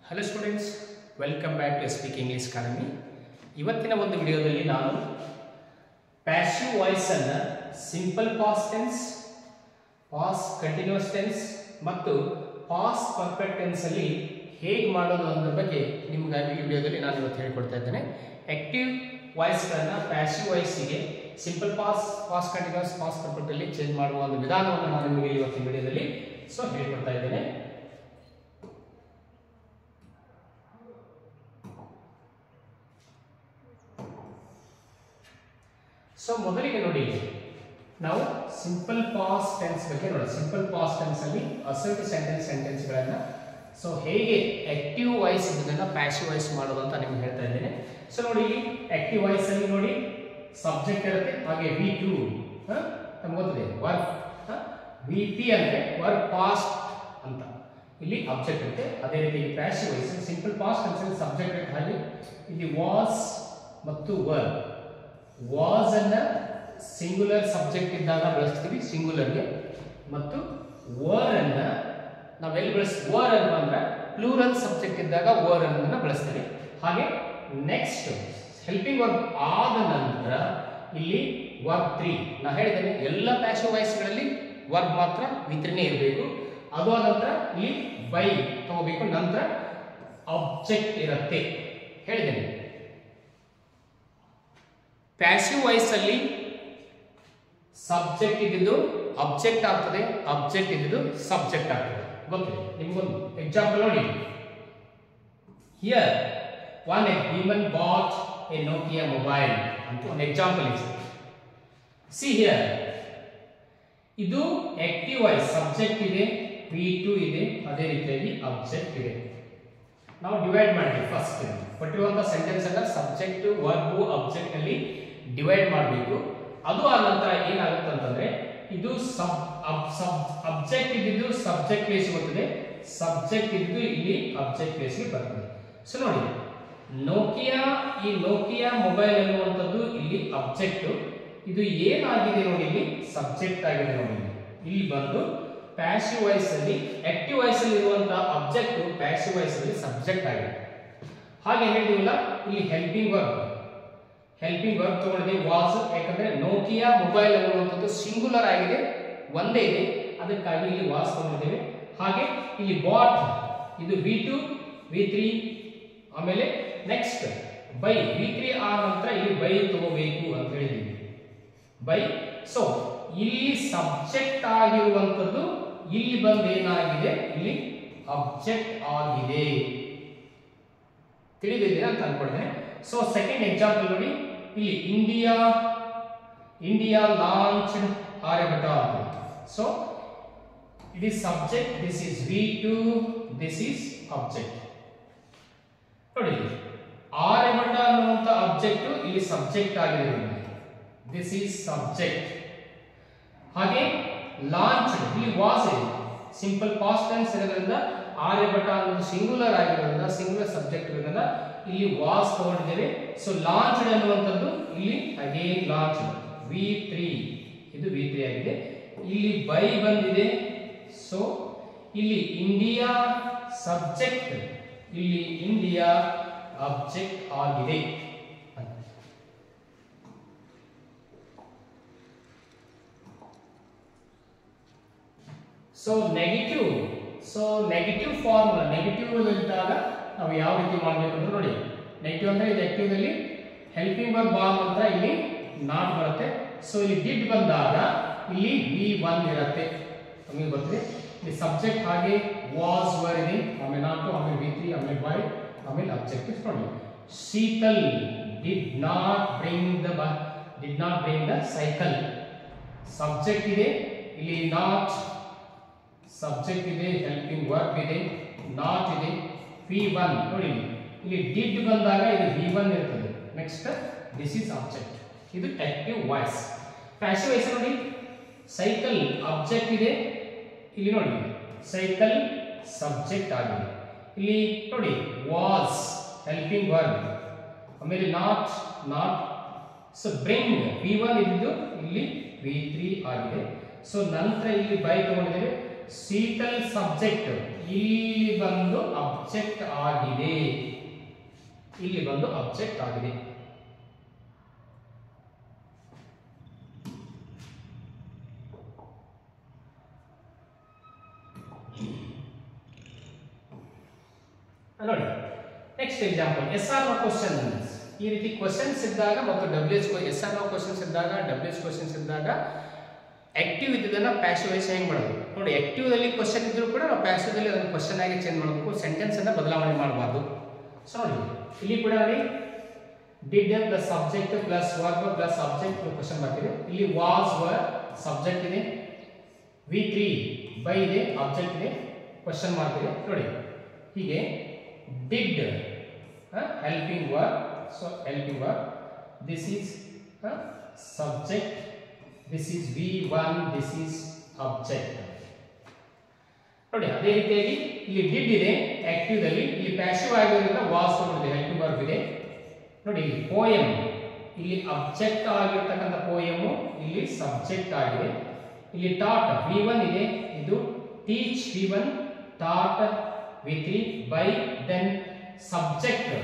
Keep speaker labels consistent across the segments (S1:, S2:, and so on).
S1: Hello students, welcome back to Speak English Academy. ಇವತ್ತಿನ ಒಂದು ವಿಡಿಯೋದಲ್ಲಿ ನಾನು ಪ್ಯಾಸಿವ್ ವಾಯ್ಸ್ ಅನ್ನು simple past tense, past continuous tense ಮತ್ತು ಪಾಸ್ಟ್ ಪರ್ಫೆಕ್ಟ್ ಟೆನ್ಸ್ ಅಲ್ಲಿ ಹೇಗೆ ಮಾಡೋದು ಅನ್ನೋದ್ರ ಬಗ್ಗೆ ನಿಮಗಾಗಿ ಈ ವಿಡಿಯೋದಲ್ಲಿ ನಾನು ಇವತ್ತು ಹೇಳಿಕೊಡ್ತಾ ಇದ್ದೇನೆ. ಆಕ್ಟಿವ್ ವಾಯ್ಸ್ಗಳನ್ನು ಪ್ಯಾಸಿವ್ ವಾಯ್ಸಿಗೆ simple past, past continuous, past perfect ಅಲ್ಲಿ ಚೇಂಜ್ ಮಾಡುವ ಒಂದು ವಿಧಾನವನ್ನು ನಾನು ನಿಮಗೆ ಇವತ್ತಿನ ವಿಡಿಯೋದಲ್ಲಿ ಹೇಳಿಕೊಡ್ತಾ ಇದ್ದೇನೆ. ಸೊ ಮೊದಲಿಗೆ ನೋಡಿ, ನಾವು ಸಿಂಪಲ್ ಪಾಸ್ಟ್ ಟೆನ್ಸ್ ಬಗ್ಗೆ ನೋಡಿ. ಸಿಂಪಲ್ ಪಾಸ್ಟ್ ಟೆನ್ಸ್ ಅಲ್ಲಿ ಅಸರ್ಟ್ ಸೆಂಟೆನ್ಸ್ಗಳನ್ನ ಸೊ ಹೇಗೆ ಆಕ್ಟಿವ್ ವಾಯ್ಸ್ ಇದ್ದದನ್ನ ಪ್ಯಾಸಿವ್ ವಾಯ್ಸ್ ಮಾಡೋದು ಅಂತ ನಿಮ್ಗೆ ಹೇಳ್ತಾ ಇದ್ದೇನೆ. ಸೊ ನೋಡಿ, ಇಲ್ಲಿ ಆಕ್ಟಿವ್ ವಾಯ್ಸ್ ಅಲ್ಲಿ ನೋಡಿ ಸಬ್ಜೆಕ್ಟ್ ಇರುತ್ತೆ, ಹಾಗೆ V2 ನಮ್ಗೆ ಗೊತ್ತಿದೆ ವರ್ಕ್, VP ಅಂದ್ರೆ ವರ್ಕ್ ಪಾಸ್ಟ್ ಅಂತ ಇಲ್ಲಿ ಅಬ್ಜೆಕ್ಟ್ ಇರುತ್ತೆ. ಅದೇ ರೀತಿ passive voice simple past tense ಅಲ್ಲಿ ಸಬ್ಜೆಕ್ಟ್ ಇರುತ್ತೆ, ಹಾಗೆ ಇಲ್ಲಿ ವಾಸ್ ಮತ್ತು ವರ್. ವಾಸ್ ಅನ್ನ ಸಿಂಗುಲರ್ ಸಬ್ಜೆಕ್ಟ್ ಇದ್ದಾಗ ಬಳಸ್ತೀವಿ ಸಿಂಗುಲರ್ಗೆ, ಮತ್ತು ವರ್ ಅನ್ನ ನಾವೆಲ್ಲಿ ವರ್ ಅನ್ನು ಅಂದ್ರೆ ಪ್ಲೂರಲ್ ಸಬ್ಜೆಕ್ಟ್ ಇದ್ದಾಗ ವರ್ ಅನ್ನೋದನ್ನ ಬಳಸ್ತೀವಿ. ಹಾಗೆ ನೆಕ್ಸ್ಟ್ ಹೆಲ್ಪಿಂಗ್ ವರ್ಬ್ ಆದ ನಂತರ ಇಲ್ಲಿ ವರ್ಬ್ 3. ನಾ ಹೇಳಿದ್ದೇನೆ ಎಲ್ಲ ಪ್ಯಾಸಿವ್ ವಾಯ್ಸ್ಗಳಲ್ಲಿ ವರ್ಬ್ ಮಾತ್ರ V3ನೇ ಇರಬೇಕು. ಅದು ಆದ ನಂತರ ಇಲ್ಲಿ ಬೈ ತಗೋಬೇಕು, ನಂತರ ಆಬ್ಜೆಕ್ಟ್ ಇರುತ್ತೆ ಹೇಳಿದ್ದೇನೆ. ಪ್ಯಾಸಿವ್ ವಾಯ್ಸ್ ಅಲ್ಲಿ ಸಬ್ಜೆಕ್ಟ್ ಇದ್ದಿದ್ದು ಅಬ್ಜೆಕ್ಟ್ ಆಗ್ತದೆ, ಅಬ್ಜೆಕ್ಟ್ ಇದ್ದಿದ್ದು ಸಬ್ಜೆಕ್ಟ್ ಆಗ್ತದೆ. ಗೊತ್ತಿದೆ ನಿಮ್ಗೊಂದು ಎಕ್ಸಾಂಪಲ್ ನೋಡಿ. Here one human bought a Nokia mobile ಅಂತ ಒಂದು ಎಕ್ಸಾಂಪಲ್ ಇದೆ. ಸಿ ಹಿಯರ್, ಇದು ಆಕ್ಟಿವ್ ವಾಯ್ಸ್, ಸಬ್ಜೆಕ್ಟ್ ಇದೆ, V2 ಇದೆ, ಅದೇ ರೀತಿಯಾಗಿ ಅಬ್ಜೆಕ್ಟ್ ಇದೆ. ನಾವು ಡಿವೈಡ್ ಮಾಡಿ ಫಸ್ಟ್ ಕೊಟ್ಟಿರುವಂತಹ ಸೆಂಟೆನ್ಸ್ ಅನ್ನ ಸಬ್ಜೆಕ್ಟ್, ವರ್ಬ್, ಅಬ್ಜೆಕ್ಟ್ ಅಲ್ಲಿ ಡಿವೈಡ್ ಮಾಡಬೇಕು. ಅದು ಆದ ನಂತರ ಏನಾಗುತ್ತೆ ಅಂತಂದ್ರೆ ಇದು ಅಬ್ಜೆಕ್ಟ್ ಇದ್ದಿದ್ದು ಸಬ್ಜೆಕ್ಟ್ ಪ್ಲೇಸ್ ಬರ್ತದೆ, ಸಬ್ಜೆಕ್ಟ್ ಇದ್ದು ಇಲ್ಲಿ ಅಬ್ಜೆಕ್ಟ್ ಪ್ಲೇಸ್ಗೆ ಬರ್ತದೆ. ಸೊ ನೋಡಿ, ನೋಕಿಯಾ, ಈ ನೋಕಿಯಾ ಮೊಬೈಲ್ ಅನ್ನುವಂಥದ್ದು ಇಲ್ಲಿ ಅಬ್ಜೆಕ್ಟ್, ಇದು ಏನಾಗಿದೆ ನೋಡಿ ಇಲ್ಲಿ ಸಬ್ಜೆಕ್ಟ್ ಆಗಿದೆ ನೋಡಿ. ಇಲ್ಲಿ ಬಂದು ಪ್ಯಾಸಿವ್ ವಾಯ್ಸ್ ಅಲ್ಲಿ ಆಕ್ಟಿವ್ ವಾಯ್ಸ್ ಅಲ್ಲಿ ಇರುವಂತಹ ಅಬ್ಜೆಕ್ಟ್ ಪ್ಯಾಸಿವ್ ವಾಯ್ಸ್ ಅಲ್ಲಿ ಸಬ್ಜೆಕ್ಟ್ ಆಗಿದೆ. ಹಾಗೆ ಹೇಳಿದಿಲ್ಲ, ಇಲ್ಲಿ ಹೆಲ್ಪಿಂಗ್ ವರ್ಬ್ ತಗೊಂಡಿದೆ ವಾಸ್, ಯಾಕಂದ್ರೆ ನೋಕಿಯಾ ಮೊಬೈಲ್ ಅನ್ನುವಂಥದ್ದು ಸಿಂಗುಲರ್ ಆಗಿದೆ, ಒಂದೇ ಇದೆ, ಅದಕ್ಕಾಗಿ ಇಲ್ಲಿ ವಾಸ್ ತಗೊಂಡಿದ್ದೇವೆ. ಹಾಗೆ ಇಲ್ಲಿ ಬಾಟ್, ಇದು V2 V3, ಆಮೇಲೆ ನೆಕ್ಸ್ಟ್ ಬೈ V3 ಆ ನಂತರ ಇಲ್ಲಿ ಬೈ ತಗೋಬೇಕು ಅಂತ ಹೇಳಿದ್ದೀವಿ, ಬೈ. ಸೊ ಇಲ್ಲಿ ಸಬ್ಜೆಕ್ಟ್ ಆಗಿರುವಂಥದ್ದು ಇಲ್ಲಿ ಬಂದು ಏನಾಗಿದೆ, ಇಲ್ಲಿ ಅಬ್ಜೆಕ್ಟ್ ಆಗಿದೆ. ತಿಳಿದಿದ್ದೀರಾ ಅಂತ ಅನ್ಕೊಳ್ತೇನೆ. ಸೊ ಸೆಕೆಂಡ್ ಎಕ್ಸಾಂಪಲ್ ನೋಡಿ, ಇಲ್ಲಿ India launched Aryabhata. So it is subject, this is V2, this is object. ನೋಡಿ, ಆರ್ಯಭಟ ಅನ್ನುವಂತ ಅಬ್ಜೆಕ್ಟ್ ಇಲ್ಲಿ ಸಬ್ಜೆಕ್ಟ್ ಆಗಿದೆ, ದಿಸ್ ಇಸ್ ಸಬ್ಜೆಕ್ಟ್. ಹಾಗೆ ಲಾಂಚ್ಡ್ ಇಲ್ಲಿ ವಾಸ್ ಇದೆ, ಸಿಂಪಲ್ ಪಾಸ್ಟ್ ಟೆನ್ಸ್ ಇರೋದ್ರಿಂದ ಆರ್ಯಭಟ ಅನ್ನೋದು ಸಿಂಗುಲರ್ ಆಗಿರೋದ್ರಿಂದ, ಸಿಂಗುಲರ್ ಸಬ್ಜೆಕ್ಟ್ ಇರೋದ್ರಿಂದ ಇಲ್ಲಿ ವಾಸ್ ತಗೊಂಡಿದ್ದೇವೆ. ಸೊ ಲಾಂಚ್ಡ್ ಅನ್ನುವಂಥದ್ದು ಇಲ್ಲಿ ಅಗೇನ್ ಲಾಂಚ್ಡ್ V3, ಇದು V3 ಆಗಿದೆ. ಇಲ್ಲಿ ಬೈ ಬಂದಿದೆ, ಸೊ ಇಲ್ಲಿ ಇಂಡಿಯಾ ಸಬ್ಜೆಕ್ಟ್, ಇಲ್ಲಿ ಇಂಡಿಯಾ ಆಬ್ಜೆಕ್ಟ್ ಆಗಿದೆ. ಸೊ ನೆಗೆಟಿವ್ ಫಾರ್ಮುಲಾ, ನೆಗೆಟಿವ್ ಇದ್ದಾಗ ನಾವು ಯಾವ ರೀತಿ ಮಾಡಬೇಕು ಅಂತ ನೋಡಿ. ನೆಗೆಟಿವ್ ಅಂದ್ರೆ ಇದು ಆಕ್ಟಿವ್ ದಲ್ಲಿ ಹೆಲ್ಪಿಂಗ್ ವರ್ಬ್ ಬಾ ನಂತರ ಇಲ್ಲಿ ನಾಟ್ ಬರುತ್ತೆ. ಸೊ ಇಲ್ಲಿ ಡಿಡ್ ಬಂದಾಗ ಇಲ್ಲಿ V1 ಇರುತ್ತೆ, ನಮಗೆ ಗೊತ್ತಿದೆ. ಇಲ್ಲಿ ಸಬ್ಜೆಕ್ಟ್ ಹಾಗೆ ವಾಸ್ ವರ್ ಇದೆ, ಆಮೇಲೆ ನಾಟ್, ಆಮೇಲೆ V3, ಆಮೇಲೆ ಬೈ, ಆಮೇಲೆ ಅಬ್ಜೆಕ್ಟ್ ನೋಡಿ. Sheetal did not bring the cycle. Subject ಇದೆ, ಇಲ್ಲಿ ನಾಟ್ ಸಬ್ಜೆಕ್ಟ್ ಇದೆ, ಹೆಲ್ಪಿಂಗ್ ವರ್ಬ್ ಇದೆ, ನಾಟ್ ಇದೆ, V1 ನೋಡಿ. ಇಲ್ಲಿ ಡಿಡ್ ಬಂದಾಗ ಇದು V1 ಇರ್ತದೆ. ನೆಕ್ಸ್ಟ್ ದಿಸ್ ಇಸ್ ಅಬ್ಜೆಕ್ಟ್, ಇದು ಆಕ್ಟಿವ್ ವಾಯ್ಸ್. ಪ್ಯಾಸಿವ್ ವಾಯ್ಸ್ ನೋಡಿ, ಸೈಕಲ್ ಅಬ್ಜೆಕ್ಟ್ ಇದೆ, ಇಲ್ಲಿ ನೋಡಿ ಸೈಕಲ್ ಸಬ್ಜೆಕ್ಟ್ ಆಗಿದೆ. ಇಲ್ಲಿ ನೋಡಿ ವಾಸ್ ಹೆಲ್ಪಿಂಗ್ ವರ್ಬ್, ಆಮೇಲೆ ನಾಟ್. ಸೊ ಬ್ರಿಂಗ್ V1 ಇದ್ದು ಇಲ್ಲಿ V3 ಆಗಿದೆ. ಸೊ ನಂತರ ಇಲ್ಲಿ ಬೈ ತಗೊಂಡಿದ್ದೇವೆ. ಶೀತಲ್ ಸಬ್ಜೆಕ್ಟ್, ಇಲ್ಲಿ ಬಂದು ಆಬ್ಜೆಕ್ಟ್ ಆಗಿದೆ, ಇಲ್ಲಿ ಬಂದು ಆಬ್ಜೆಕ್ಟ್ ಆಗಿದೆ. ನೋಡಿ next example, yes or no questions. ಈ ರೀತಿ ಕ್ವಶನ್ಸ್ ಇದ್ದಾಗ ಮತ್ತು ಎಸ್ ಆರ್ ನೋ ಕ್ವಶನ್ಸ್ ಇದ್ದಾಗ, ಕ್ವಶನ್ಸ್ ಇದ್ದಾಗ ಆಕ್ಟಿವ್ ಇದ್ದದನ್ನ ಪ್ಯಾಸಿವ್ ವೈಸ್ ಹೆಂಗ್ ಮಾಡೋದು ನೋಡಿ. ಆಕ್ಟಿವ್ ದಲ್ಲಿ ಕ್ವಶನ್ ಇದ್ರೂ ಕೂಡ ನಾವು ಪ್ಯಾಸಿವ್ ದಲ್ಲಿ ಅದನ್ನ ಕ್ವಶನ್ ಆಗಿ ಚೇಂಜ್ ಮಾಡಬೇಕು, ಸೆಂಟೆನ್ಸ್ ಅನ್ನ ಬದಲಾವಣೆ ಮಾಡಬಾರ್ದು. ಸೊ ನೋಡಿ ಇಲ್ಲಿ ಕೂಡ ನೋಡಿ did plus subject plus verb plus subject question ಬರ್ತಿದೆ. ಇಲ್ಲಿ ವಾಸ್ ವರ್ ಸಬ್ಜೆಕ್ಟ್ ಇದೆ, V3 ಬೈ ಇದೆ, ಆಬ್ಜೆಕ್ಟ್ ಇದೆ, ಕ್ವಶನ್ ಮಾಡ್ತಿದೆ ನೋಡಿ. ಹೀಗೆ did helping verb, so helping verb, this is subject, this is V1, this is object ನೋಡಿ. ಅದೇ ರೀತಿಯಾಗಿ ಇಲ್ಲಿ ಡಿಡ್ ಇದೆ ಆಕ್ಟಿವ್ ದಲ್ಲಿ, ಇಲ್ಲಿ ಪ್ಯಾಸಿವ್ ಆಗಿರೋದ್ರಿಂದ ವಾಸ್ ತಗೊಂಡಿದೆ, ಹೆಲ್ಪಿಂಗ್ ವರ್ಬ್ ಇದೆ ನೋಡಿ. ಇಲ್ಲಿ ಪೋಯಮ್, ಇಲ್ಲಿ ಅಬ್ಜೆಕ್ಟ್ ಆಗಿರ್ತಕ್ಕಂಥ ಪೋಯಮ್ ಇಲ್ಲಿ ಸಬ್ಜೆಕ್ಟ್ ಆಗಿದೆ. ಇಲ್ಲಿ ಟಾಟ್ V1 ಇದೆ, ಇದು teach V1, taught V3 by then subject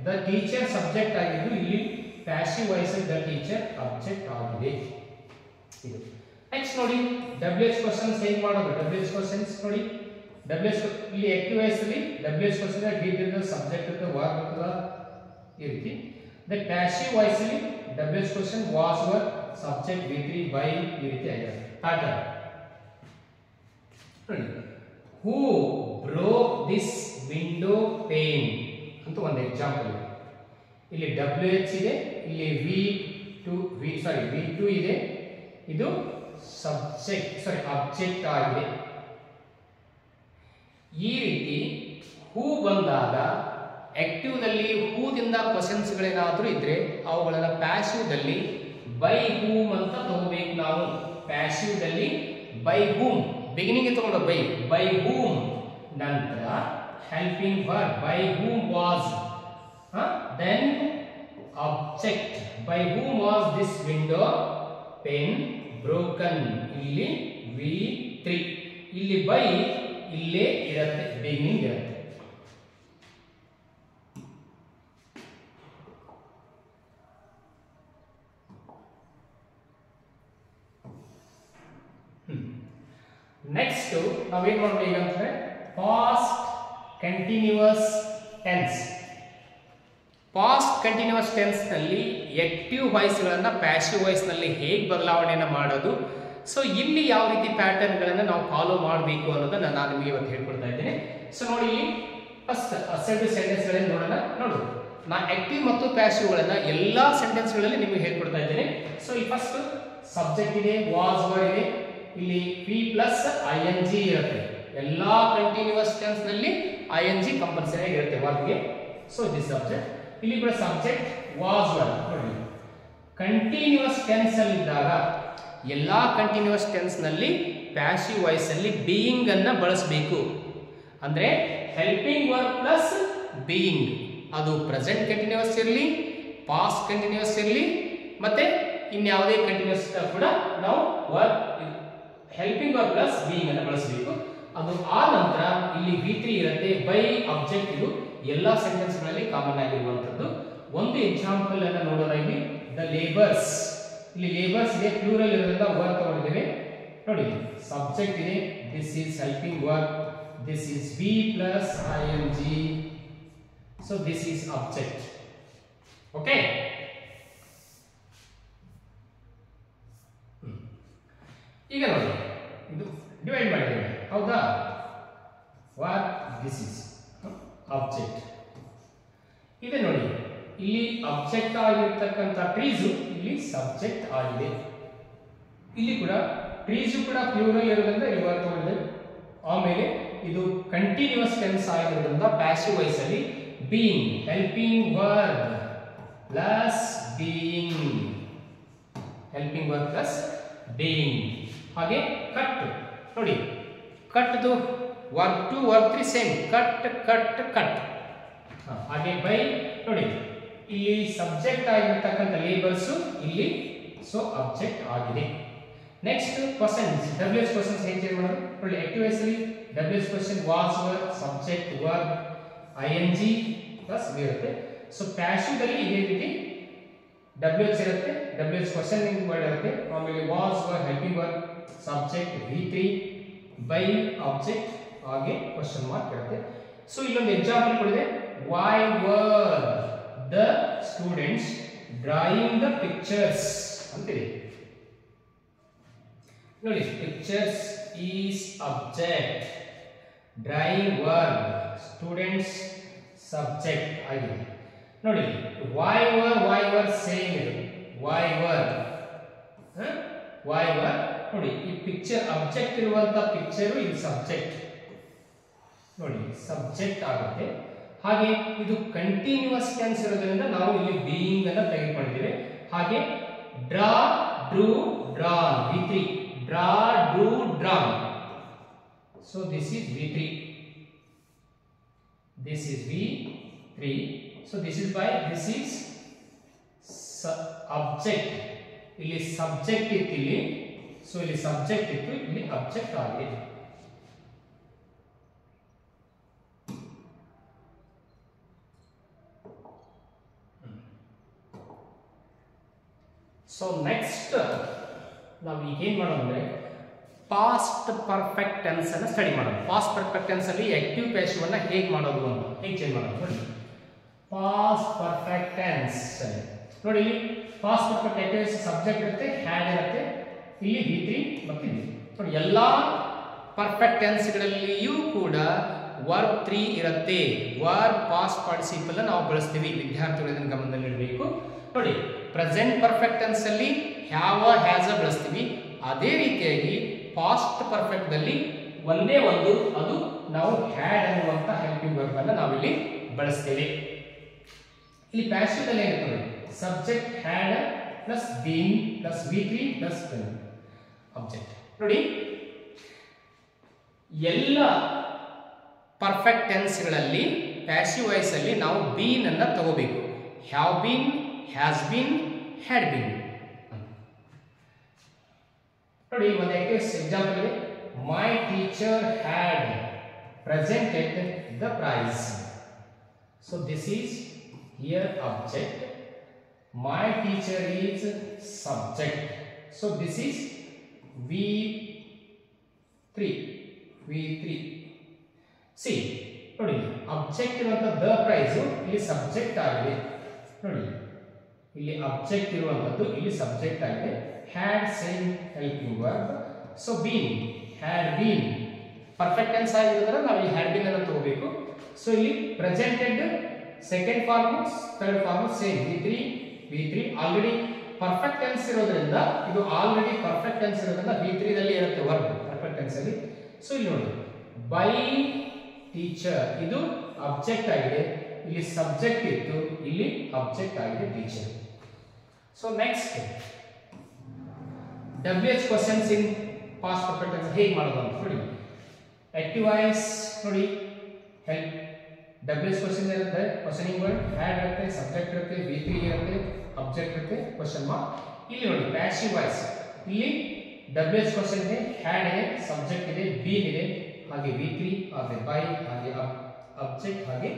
S1: the teacher subject ಆಗಿದ್ದು, ಇಲ್ಲಿ passive voice the teacher object ಆಗಿದೆ. ಇದು ನೆಕ್ಸ್ಟ್ ನೋಡಿ WH ಕ್ವಶನ್ಸ್ ಹೇಗೆ ಮಾಡೋದು. WH ಕ್ವಶನ್ಸ್ ನೋಡಿ, WH ಇಲ್ಲಿ ಆಕ್ಟಿವ್ ವಾಯ್ಸ್ ಅಲ್ಲಿ WH ಕ್ವಶನ್ ಡಿಡ್ ಇರ್ತದೆ, ಸಬ್ಜೆಕ್ಟ್ ಇರ್ತದೆ, ವರ್ಬ್ ಇರ್ತದೆ, ಈ ರೀತಿ. ದ ಪ್ಯಾಸಿವ್ ವಾಯ್ಸ್ ಅಲ್ಲಿ WH question was were subject V3 by ಈ ರೀತಿ ಆಗಿದೆ. ಪ್ಯಾಟರ್ನ್ ನೋಡಿ, who broke this window pane ಅಂತ ಒಂದು ಎಕ್ಸಾಂಪಲ್. ಇಲ್ಲಿ WH ಇದೆ, ಇಲ್ಲಿ V2 ಇದೆ, ಇದು ಸಬ್ಜೆಕ್ಟ್ ಆಬ್ಜೆಕ್ಟ್ ಆಗಿದೆ. ಈ ರೀತಿ ಹೂ ಬಂದಾಗ ಆಕ್ಟಿವ್ ದಲ್ಲಿ ಹೂದಿಂದ ಕ್ವಶನ್ಸ್ ಗಳೇನಾದ್ರೂ ಇದ್ರೆ ಅವುಗಳನ್ನ ಪ್ಯಾಸಿವ್ ದಲ್ಲಿ ಬೈ ಹೂಮ್ ಅಂತ ತಗೋಬೇಕು ನಾವು. ಪ್ಯಾಸಿವ್ ದಲ್ಲಿ ಬೈ ಹೂಮ್ ಬಿಗಿನಿಂಗ್ ತಗೊಂಡು ಬೈ ಹೂಮ್, ನಂತರ helping verb by whom was, then object by whom was this window pane broken. ಇಲ್ಲಿ V3, ಇಲ್ಲಿ by ಇಲ್ಲೇ ಇರುತ್ತೆ, beginning ಇರುತ್ತೆ. ನೆಕ್ಸ್ಟ್ ನಾವೇನ್ ಮಾಡೋಣ ಈಗ ಅಂದ್ರೆ past continuous tense. Past continuous tense ನಲ್ಲಿ ಆಕ್ಟಿವ್ ವಾಯ್ಸ್ ಗಳನ್ನ ಪ್ಯಾಸಿವ್ ವಾಯ್ಸ್ ನಲ್ಲಿ ಹೇಗೆ ಬದಲಾವಣೆಯನ್ನ ಮಾಡೋದು, ಸೊ ಇಲ್ಲಿ ಯಾವ ರೀತಿ ಪ್ಯಾಟರ್ನ್ ಗಳನ್ನ ನಾವು ಫಾಲೋ ಮಾಡಬೇಕು ಅನ್ನೋದನ್ನ ನಾನು ನಿಮಗೆ ಇವತ್ತು ಹೇಳ್ಕೊಡ್ತಾ ಇದ್ದೇನೆ. ಸೊ ನೋಡಿ ಇಲ್ಲಿ ಫಸ್ಟ್ ಅಸೆಂಬ್ಲಿ ಸೆಂಟೆನ್ಸ್ ಗಳನ್ನ ನೋಡೋಣ. ನೋಡು ನಾ ಆಕ್ಟಿವ್ ಮತ್ತು ಪ್ಯಾಸಿವ್ ಗಳನ್ನ ಎಲ್ಲಾ ಸೆಂಟೆನ್ಸ್ ಗಳಲ್ಲಿ ನಿಮಗೆ ಹೇಳ್ಕೊಡ್ತಾ ಇದ್ದೇನೆ. ಸೊ ಇಲ್ಲಿ ಫಸ್ಟ್ ಸಬ್ಜೆಕ್ಟ್ ಇದೆ, ವಾಸ್ ವರ್ ಇದೆ, ಇಲ್ಲಿ P ಪ್ಲಸ್ ING ಇರುತ್ತೆ. ಎಲ್ಲಾ ಕಂಟಿನ್ಯೂಸ್ ಟೆನ್ಸ್ ನಲ್ಲಿ ING ಕಂಪಲ್ಸರಿ ಆಗಿರುತ್ತೆ ವರ್ಬ್ಗೆ. ಸೊ ದಿಸ್ ಸಬ್ಜೆಕ್ಟ್, ಇಲ್ಲಿ ಕೂಡ ಸಬ್ಜೆಕ್ಟ್ ವಾಸ್ ವರ್. ನೋಡಿ ಕಂಟಿನ್ಯೂಸ್ ಟೆನ್ಸ್ ಅಲ್ಲಿ ಇದ್ದಾಗ ಎಲ್ಲಾ ಕಂಟಿನ್ಯೂಸ್ ಟೆನ್ಸ್ ನಲ್ಲಿ ಪ್ಯಾಸಿವ್ ವಾಯ್ಸ್ ಅಲ್ಲಿ ಬೀಯಿಂಗ್ ಅನ್ನ ಬಳಸಬೇಕು. ಅಂದ್ರೆ ಹೆಲ್ಪಿಂಗ್ ವರ್ಬ್ ಪ್ಲಸ್ ಬೀಯಿಂಗ್, ಅದು ಪ್ರೆಸೆಂಟ್ ಕಂಟಿನ್ಯೂಸ್ ಇರಲಿ, ಪಾಸ್ಟ್ ಕಂಟಿನ್ಯೂಸ್ ಇರಲಿ, ಮತ್ತೆ ಇನ್ಯಾವುದೇ ಕಂಟಿನ್ಯೂಸ್ ಕೂಡ ನಾವು verb helping verb plus being ಅನ್ನು ಬಳಸಬೇಕು. ಅದು ಆ ನಂತರ ಇಲ್ಲಿ V3 ಇರುತ್ತೆ, ಬೈ ಆಬ್ಜೆಕ್ಟ್. ಇದು ಎಲ್ಲಾ ಸೆಂಟೆನ್ಸ್ ಗಳಲ್ಲಿ ಕಾಮನ್ ಆಗಿರುವಂತದ್ದು. ಒಂದು ಎಕ್ಸಾಂಪಲ್ ಅನ್ನು ನೋಡೋಣ. ಇಲ್ಲಿ ದ ಲೇಬರ್ಸ್, ಇಲ್ಲಿ ಲೇಬರ್ಸ್ ಇದೆ, ಪ್ಲೂರಲ್ ಇರೋದ್ರಿಂದ ವರ್ಬ್ ತಗೊಂಡಿದ್ದೇವೆ. ನೋಡಿ ಸಬ್ಜೆಕ್ಟ್ ಇದೆ, this is helping verb, this is V plus ING, so this is object. Okay, ಈಗ ನೋಡಿ ಇದು ಡಿವೈಡ್ ಮಾಡಿದ್ದೇವೆ, ಹೌದಾ? ವಾಟ್ ದಿಸ್ ಇಸ್ ಆಬ್ಜೆಕ್ಟ್ ಇದೆ. ನೋಡಿ ಇಲ್ಲಿ ಆಬ್ಜೆಕ್ಟ್ ಆಗಿರ್ತಕ್ಕಂಥ ಟ್ರೀಸ್ ಇಲ್ಲಿ ಸಬ್ಜೆಕ್ಟ್ ಆಗಿದೆ. ಇಲ್ಲಿ ಕೂಡ ಟ್ರೀಸ್ ಕೂಡ ಪ್ಲೂರಲ್ ಇರೋದ್ರಿಂದ ಇಲ್ಲಿ ವರ್ಬ್ ತಗೊಂಡಿದ್ದೇವೆ. ಆಮೇಲೆ ಇದು ಕಂಟಿನ್ಯೂಸ್ ಟೆನ್ಸ್ ಆಗಿರೋದ್ರಿಂದ ಪ್ಯಾಸಿವ್ ವಾಯ್ಸ್ ಅಲ್ಲಿ being, helping verb plus being, helping verb plus being. ಹಾಗೆ ಕಟ್, ನೋಡಿ ಕಟ್ದು verb 2 verb 3 same, cut cut cut. ಹಾಗೆ ಬೈ, ನೋಡಿ ಇಲ್ಲಿ ಸಬ್ಜೆಕ್ಟ್ ಆಗಿರ್ತಕ್ಕಂಥ ಲೇಬರ್ಸ್ ಇಲ್ಲಿ ಸೊ ಆಬ್ಜೆಕ್ಟ್ ಆಗಿದೆ. ನೆಕ್ಸ್ಟ್ ಕ್ವಶನ್ಸ್ WH ಕ್ವಶನ್ಸ್ ಹೇಗೆ ಚೇಂಜ್ ಮಾಡೋದು ನೋಡಿ. ಆಕ್ಟಿವ್ ವಾಯ್ಸ್ ಅಲ್ಲಿ WH question was verb subject verb ing plus V ಇರುತ್ತೆ. ಸೊ ಪ್ಯಾಸಿವ್ ದಲ್ಲಿ ಇದೇ ರೀತಿ WH ಇರುತ್ತೆ, WH ಕ್ವಶನಿಂಗ್ ವರ್ಡ್ ಇರುತ್ತೆ, ಆಮೇಲೆ was verb helping verb subject V3 by object ಹಾಗೆ ಕ್ವಶನ್ ಮಾರ್ಕ್ ಇರುತ್ತೆ. ಸೊ ಇಲ್ಲೊಂದು ಎಕ್ಸಾಂಪಲ್ ಕೊಡಿದೆ. Why were the students drawing the pictures ಅಂತಿದೆ ನೋಡಿ. Pictures is object, drawing verb, students subject ಆಗಿದೆ ನೋಡಿ. ವೈ ವರ್ ಸೇಮ್ ಇದೆ. ವೈ ವರ್ ನೋಡಿ, ಈ ಪಿಕ್ಚರ್ ಆಬ್ಜೆಕ್ಟ್ ಇರುವಂತ ಪಿಕ್ಚರ್ ಇದು ಸಬ್ಜೆಕ್ಟ್ ನೋಡಿ, ಸಬ್ಜೆಕ್ಟ್ ಆಗುತ್ತೆ. ಹಾಗೆ ಇದು ಕಂಟಿನ್ಯೂಸ್ ಟೆನ್ಸ್ ಇರೋದ್ರಿಂದ ನಾವು ಇಲ್ಲಿ ಬೀಯಿಂಗ್ ಅನ್ನು ತೆಗೆದುಕೊಂಡಿದ್ದೇವೆ. ಹಾಗೆ draw, Drew, drawn V3, draw, Drew, drawn. So this is V3, this is V3. so this is by this is object, ಇಲ್ಲಿ ಸಬ್ಜೆಕ್ಟ್ ಇತ್ತು ಇಲ್ಲಿ. ಸೊ ಇಲ್ಲಿ ಸಬ್ಜೆಕ್ಟ್ ಇತ್ತು, ಇಲ್ಲಿ ಆಬ್ಜೆಕ್ಟ್ ಆಗಿದೆ. ಸೊ ನೆಕ್ಸ್ಟ್ ನಾವು ಈಗ ಏನ್ ಮಾಡೋಣ ಅಂದ್ರೆ ಪಾಸ್ಟ್ ಪರ್ಫೆಕ್ಟ್ ಟೆನ್ಸ್ ಅನ್ನು ಸ್ಟಡಿ ಮಾಡೋಣ. ಪಾಸ್ಟ್ ಪರ್ಫೆಕ್ಟ್ ಟೆನ್ಸ್ ಅಲ್ಲಿ ಆಕ್ಟಿವ್ ಪ್ಯಾಸಿವ್ ಅನ್ನು ಹೇಗೆ ಮಾಡೋದು ಅಂತ ಹೇಗೆ ಚೇಂಜ್ ಮಾಡೋದು ನೋಡಿ. ಪಾಸ್ಟ್ ಪರ್ಫೆಕ್ಟ್ ಟೆನ್ಸ್ ನೋಡಿ, ಪಾಸ್ಟ್ ಪರ್ಫೆಕ್ಟ್ ಆಕ್ಟಿವ್ ಸಬ್ಜೆಕ್ಟ್ ಇರುತ್ತೆ, ಹ್ಯಾಡ್ ಇರುತ್ತೆ, ಇಲ್ಲಿ V3 ಮತ್ತು ಇಲ್ಲಿ ನೋಡಿ. ಎಲ್ಲಾ ಪರ್ಫೆಕ್ಟ್ ಟೆನ್ಸ್ ಗಳಲ್ಲಿಯೂ ಕೂಡ ವರ್ಬ್ 3 ಇರುತ್ತೆ. ವರ್ಬ್ ಪಾಸ್ಟ್ ಪಾರ್ಟಿಸಿಪಲ್ ನಾವು ಬಳಸ್ತೀವಿ, ವಿದ್ಯಾರ್ಥಿಗಳು ಇದನ್ನು ಗಮನದಲ್ಲಿಡಬೇಕು ನೋಡಿ. ಪ್ರೆಸೆಂಟ್ ಪರ್ಫೆಕ್ಟ್ ಟೆನ್ಸ್ ಅಲ್ಲಿ ಹ್ಯಾವ್ ಹ್ಯಾಸ್ ಬಳಸ್ತೀವಿ. ಅದೇ ರೀತಿಯಾಗಿ ಪಾಸ್ಟ್ ಪರ್ಫೆಕ್ಟ್ ದಲ್ಲಿ ಒಂದೇ ಒಂದು, ಅದು ನಾವು ಹ್ಯಾಡ್ ಅನ್ನುವಂತ ಹೆಲ್ಪಿಂಗ್ ವರ್ಬ್ ಅನ್ನು ನಾವಿಲ್ಲಿ ಬಳಸ್ತೇವೆ. ಇಲ್ಲಿ ಪ್ಯಾಸಿವ್ ದಲ್ಲಿ ಏನಿರ್ತದೆ subject had plus been plus V3 plus object ನೋಡಿ. ಎಲ್ಲ ಪರ್ಫೆಕ್ಟ್ ಟೆನ್ಸ್ ಗಳಲ್ಲಿ ಪ್ಯಾಸಿವ್ ವಾಯ್ಸ್ ಅಲ್ಲಿ ನಾವು ಬೀನ್ ಅನ್ನ ತಗೋಬೇಕು. Have been, has been, had been ನೋಡಿ. ಒಂದು ಎಕ್ಸಾಂಪಲ್ ಇದೆ. My teacher had presented the prize. So this is here object, my teacher is subject. So this is V3. See ನೋಡಿ, object ಇರುವಂತ the prize ಇಲ್ಲಿ subject ಆಗಿದೆ ನೋಡಿ. ಇಲ್ಲಿ object ಇರುವಂತದ್ದು ಇಲ್ಲಿ ಸಬ್ಜೆಕ್ಟ್ ಆಗಿದೆ. Had same helping verb. So been, had been perfect tense ಆಗಿರೋದ್ರಿಂದ ನಾವು ಈ ಹ್ಯಾಡ್ ಬೀನ್ ಅನ್ನು ತಗೋಬೇಕು. ಸೊ ಇಲ್ಲಿ presented second form third form same V3 already perfect tense ಇರೋದ್ರಿಂದ, ಇದು ಆಲ್ರೆಡಿ ಪರ್ಫೆಕ್ಟ್ ಟೆನ್ಸ್ ಇರೋದ್ರಿಂದ V3 ದಲ್ಲಿ ಇರುತ್ತೆ ವರ್ಬ್ ಪರ್ಫೆಕ್ಟ್ ಟೆನ್ಸ್ ಅಲ್ಲಿ. ಸೊ ಇಲ್ಲಿ ನೋಡಿ, ಬೈ ಟೀಚರ್ ಇದು ಆಬ್ಜೆಕ್ಟ್ ಆಗಿದೆ, ಇಲ್ಲಿ ಸಬ್ಜೆಕ್ಟ್ ಇತ್ತು, ಇಲ್ಲಿ ಆಬ್ಜೆಕ್ಟ್ ಆಗಿದೆ teacher. So next WH questions in past perfect tense ಹೇಗೆ ಮಾಡೋದು ಅಂತ ನೋಡಿ. ಆಕ್ಟಿವ್ ವಾಯ್ಸ್ ನೋಡಿ, ಹೆಲ್ಪ್ WH ಕ್ವಶನ್ ಇರುತ್ತೆ, ಕ್ವಶನಿಂಗ್ ವರ್ಡ್, ಹ್ಯಾಡ್ ಇರುತ್ತೆ, ಸಬ್ಜೆಕ್ಟ್ ಇರುತ್ತೆ, V3 ಇರುತ್ತೆ, ಆಬ್ಜೆಕ್ಟ್ ಇರುತ್ತೆ, ಕ್ವಶನ್ ಮಾರ್ಕ್. ಇಲ್ಲಿ ನೋಡಿ ಪ್ಯಾಸಿವ್ ವಾಯ್ಸ್, ಇಲ್ಲಿ WH ಕ್ವಶನ್ ಇದೆ, ಹ್ಯಾಡ್ ಇದೆ, ಸಬ್ಜೆಕ್ಟ್ ಇದೆ, ಬೀನ್ ಇದೆ, ಹಾಗೆ V3 ಹಾಗೆ ಬೈ ಹಾಗೆ ಆಬ್ಜೆಕ್ಟ್ ಹಾಗೆ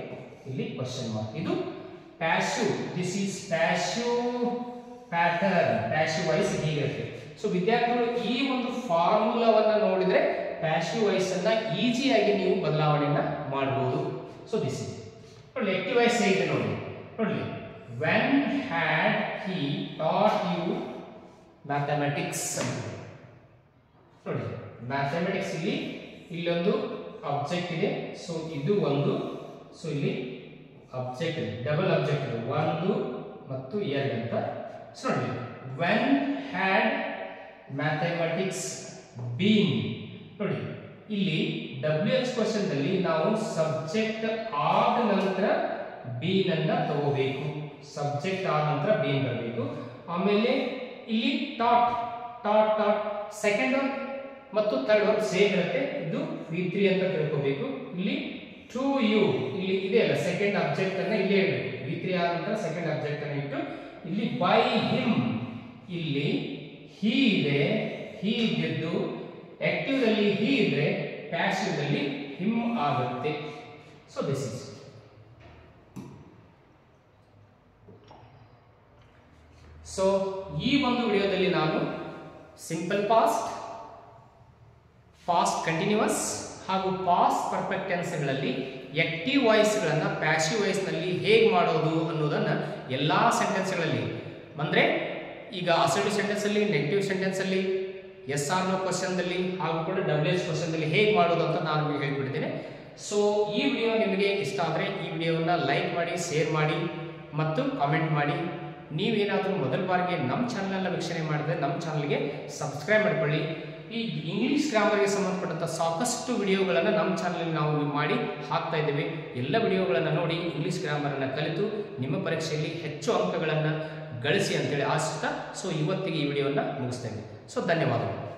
S1: ಇಲ್ಲಿ ಕ್ವಶನ್ ಮಾರ್ಕ್. ಇದು passive. This is passive pattern. Passive voice ಹೀಗಿರುತ್ತೆ. ಸೊ ವಿದ್ಯಾರ್ಥಿಗಳು ಈ ಒಂದು ಫಾರ್ಮುಲಾವನ್ನ ನೋಡಿದ್ರೆ ಪ್ಯಾಸಿವ್ ವಾಯ್ಸ್ ಅನ್ನ ಈಸಿಯಾಗಿ ನೀವು ಬದಲಾವಣೆಯನ್ನ ಮಾಡಬಹುದು. ಸೊ ದಿಸ್ ಇಸ್ ನೋಡಿ ಆಕ್ಟಿವ್ ವಾಯ್ಸ್ ಹೇಗಿದೆ ನೋಡಿ. ನೋಡಿ, when had he taught you mathematics ಅಂತ ನೋಡಿ. ಮ್ಯಾಥಮೆಟಿಕ್ಸ್ ಇಲ್ಲಿ ಇಲ್ಲೊಂದು ಆಬ್ಜೆಕ್ಟ್ ಇದೆ. ಸೊ ಇದು ಒಂದು, ಸೊ ಇಲ್ಲಿ ಆಬ್ಜೆಕ್ಟ್ ಇದೆ, ಡಬಲ್ ಆಬ್ಜೆಕ್ಟ್ ಇದೆ, ಒಂದು ಮತ್ತು ಎರಡು ಅಂತ. ಸೊ ನೋಡಿ, ವೆನ್ ಹ್ಯಾಡ್ ಮ್ಯಾಥಮೆಟಿಕ್ಸ್ ಬೀನ್ ನೋಡಿ, ಇಲ್ಲಿ WH ಕ್ವಶನ್ ದಲ್ಲಿ ನಾವು ಸಬ್ಜೆಕ್ಟ್ ಆದ ನಂತರ ಬೀನ್ ಅನ್ನ ತಗೋಬೇಕು. ಸಬ್ಜೆಕ್ಟ್ ಆದ ನಂತರ ಬೀನ್ ಬರಬೇಕು. ಆಮೇಲೆ ಇಲ್ಲಿ taught taught taught second verb ಮತ್ತು ಥರ್ಡ್ ವರ್ಬ್ ಸೇಮ್ ಇರುತ್ತೆ. ಇದು V3 ಅಂತ ತಿಳ್ಕೋಬೇಕು. ಇಲ್ಲಿ ಟು ಯು ಇಲ್ಲಿ ಇದೆ ಅಲ್ಲ, ಸೆಕೆಂಡ್ ಆಬ್ಜೆಕ್ಟ್ ಅನ್ನ ಇಲ್ಲೇ ಇಡಬೇಕು. V3 ಆದ ನಂತರ ಸೆಕೆಂಡ್ ಆಬ್ಜೆಕ್ಟ್ ಅನ್ನು ಇಟ್ಟು ಇಲ್ಲಿ ಬೈ ಹಿಮ್, ಇಲ್ಲಿ ಹಿ ಇದೆ, ಹಿ ಇದ್ದಿದ್ದು ಆಕ್ಟಿವ್ದಲ್ಲಿ ಹಿ ಇದ್ರೆ ಪ್ಯಾಸಿವ್ದಲ್ಲಿ ಹಿಮ್ ಆಗುತ್ತೆ. ಸೊ ದಿಸ್ ಇಸ್ ಸೊ ಈ ಒಂದು ವಿಡಿಯೋದಲ್ಲಿ ನಾನು ಸಿಂಪಲ್ ಪಾಸ್ಟ್, ಪಾಸ್ಟ್ ಕಂಟಿನ್ಯೂಸ್ ಹಾಗೂ ಪಾಸ್ಟ್ ಪರ್ಫೆಕ್ಟ್ ಟೆನ್ಸ್ಗಳಲ್ಲಿ ಆಕ್ಟಿವ್ ವಾಯ್ಸ್ಗಳನ್ನು ಪ್ಯಾಸಿವ್ ವಾಯ್ಸ್ನಲ್ಲಿ ಹೇಗೆ ಮಾಡೋದು ಅನ್ನೋದನ್ನು ಎಲ್ಲ ಸೆಂಟೆನ್ಸ್ಗಳಲ್ಲಿ, ಅಂದರೆ ಈಗ ಅಸರ್ಟಿವ್ ಸೆಂಟೆನ್ಸಲ್ಲಿ, ನೆಗೆಟಿವ್ ಸೆಂಟೆನ್ಸಲ್ಲಿ, ಎಸ್ ಆರ್ ನೋ ಕ್ವಶನ್ದಲ್ಲಿ ಹಾಗೂ ಕೂಡ WH ಕ್ವಶನ್ದಲ್ಲಿ ಹೇಗೆ ಮಾಡೋದು ಅಂತ ನಾನು ನಿಮಗೆ ಹೇಳ್ಬಿಡ್ತೇನೆ. ಸೊ ಈ ವಿಡಿಯೋ ನಿಮಗೆ ಇಷ್ಟ ಆದರೆ ಈ ವಿಡಿಯೋವನ್ನು ಲೈಕ್ ಮಾಡಿ, ಶೇರ್ ಮಾಡಿ ಮತ್ತು ಕಾಮೆಂಟ್ ಮಾಡಿ. ನೀವೇನಾದರೂ ಮೊದಲ ಬಾರಿಗೆ ನಮ್ಮ ಚಾನಲನ್ನು ವೀಕ್ಷಣೆ ಮಾಡಿದ್ರೆ ನಮ್ಮ ಚಾನಲ್ಗೆ ಸಬ್ಸ್ಕ್ರೈಬ್ ಮಾಡಿಕೊಳ್ಳಿ. ಈ ಇಂಗ್ಲೀಷ್ ಗ್ರಾಮರ್ಗೆ ಸಂಬಂಧಪಟ್ಟಂಥ ಸಾಕಷ್ಟು ವಿಡಿಯೋಗಳನ್ನು ನಮ್ಮ ಚಾನಲಲ್ಲಿ ನಾವು ಮಾಡಿ ಹಾಕ್ತಾ ಇದ್ದೇವೆ. ಎಲ್ಲ ವಿಡಿಯೋಗಳನ್ನು ನೋಡಿ ಇಂಗ್ಲೀಷ್ ಗ್ರಾಮರನ್ನು ಕಲಿತು ನಿಮ್ಮ ಪರೀಕ್ಷೆಯಲ್ಲಿ ಹೆಚ್ಚು ಅಂಕಗಳನ್ನು ಗಳಿಸಿ ಅಂತೇಳಿ ಆಶಿಸ್ತಾ ಸೊ ಇವತ್ತಿಗೆ ಈ ವಿಡಿಯೋವನ್ನು ಮುಗಿಸ್ತೇನೆ. ಸೊ ಧನ್ಯವಾದಗಳು.